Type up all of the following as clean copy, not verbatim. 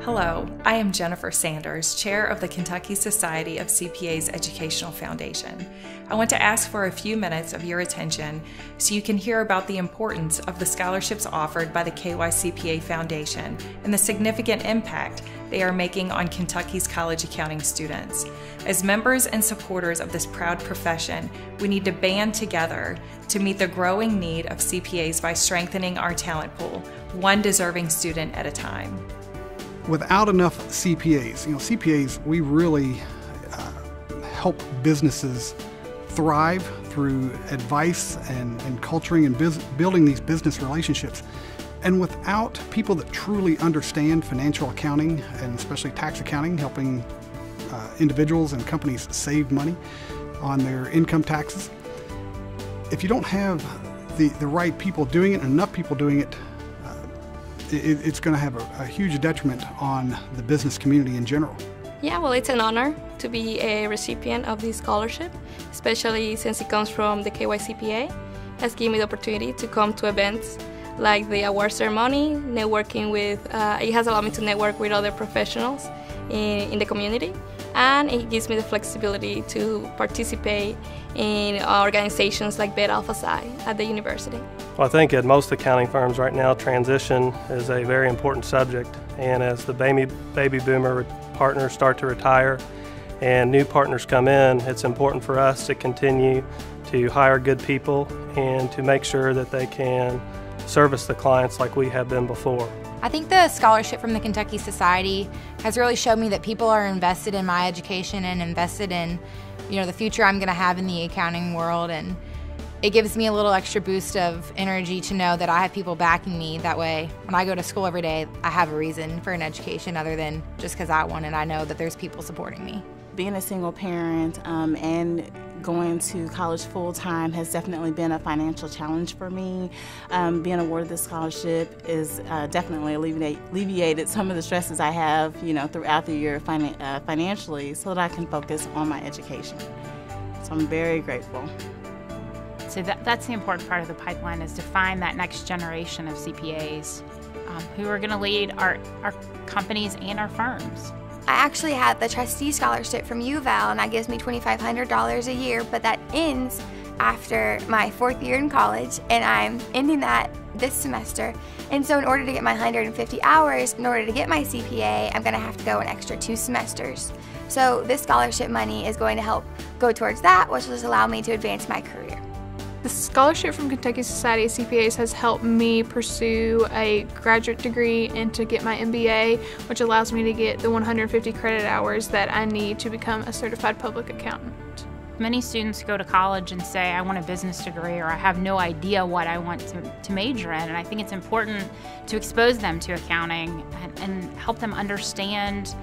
Hello, I am Jennifer Sanders, Chair of the Kentucky Society of CPAs Educational Foundation. I want to ask for a few minutes of your attention so you can hear about the importance of the scholarships offered by the KYCPA Foundation and the significant impact they are making on Kentucky's college accounting students. As members and supporters of this proud profession, we need to band together to meet the growing need of CPAs by strengthening our talent pool, one deserving student at a time. Without enough CPAs, CPAs, we really help businesses thrive through advice and culturing and building these business relationships. And without people that truly understand financial accounting, and especially tax accounting, helping individuals and companies save money on their income taxes, if you don't have the right people doing it and enough people doing it, it's going to have a huge detriment on the business community in general. Yeah, well, it's an honor to be a recipient of this scholarship, especially since it comes from the KYCPA. It has given me the opportunity to come to events like the award ceremony, networking with, it has allowed me to network with other professionals in the community, and it gives me the flexibility to participate in organizations like Beta Alpha Psi at the university. Well, I think at most accounting firms right now, transition is a very important subject, and as the baby boomer partners start to retire and new partners come in, it's important for us to continue to hire good people and to make sure that they can service the clients like we have been before. I think the scholarship from the Kentucky Society has really showed me that people are invested in my education and invested in, the future I'm going to have in the accounting world, and it gives me a little extra boost of energy to know that I have people backing me. That way, when I go to school every day, I have a reason for an education other than just because I want it. I know that there's people supporting me. Being a single parent and going to college full-time has definitely been a financial challenge for me. Being awarded this scholarship is definitely alleviated some of the stresses I have, throughout the year financially, so that I can focus on my education. So I'm very grateful. So that's the important part of the pipeline, is to find that next generation of CPAs who are going to lead our companies and our firms. I actually had the trustee scholarship from UVal, and that gives me $2,500 a year, but that ends after my 4th year in college, and I'm ending that this semester. And so in order to get my 150 hours, in order to get my CPA, I'm going to have to go an extra 2 semesters. So this scholarship money is going to help go towards that, which will allow me to advance my career. The scholarship from Kentucky Society of CPAs has helped me pursue a graduate degree and to get my MBA, which allows me to get the 150 credit hours that I need to become a certified public accountant. Many students go to college and say, I want a business degree, or I have no idea what I want to major in, and I think it's important to expose them to accounting and help them understand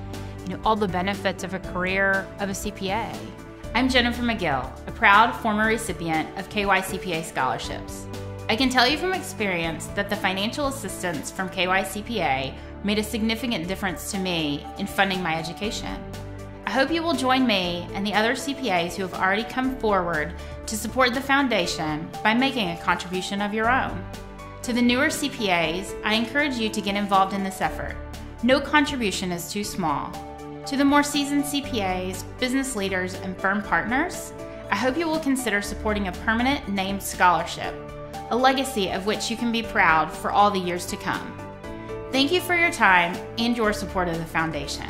all the benefits of a career of a CPA. I'm Jennifer McGill, a proud former recipient of KYCPA scholarships. I can tell you from experience that the financial assistance from KYCPA made a significant difference to me in funding my education. I hope you will join me and the other CPAs who have already come forward to support the foundation by making a contribution of your own. To the newer CPAs, I encourage you to get involved in this effort. No contribution is too small. To the more seasoned CPAs, business leaders, and firm partners, I hope you will consider supporting a permanent named scholarship, a legacy of which you can be proud for all the years to come. Thank you for your time and your support of the foundation.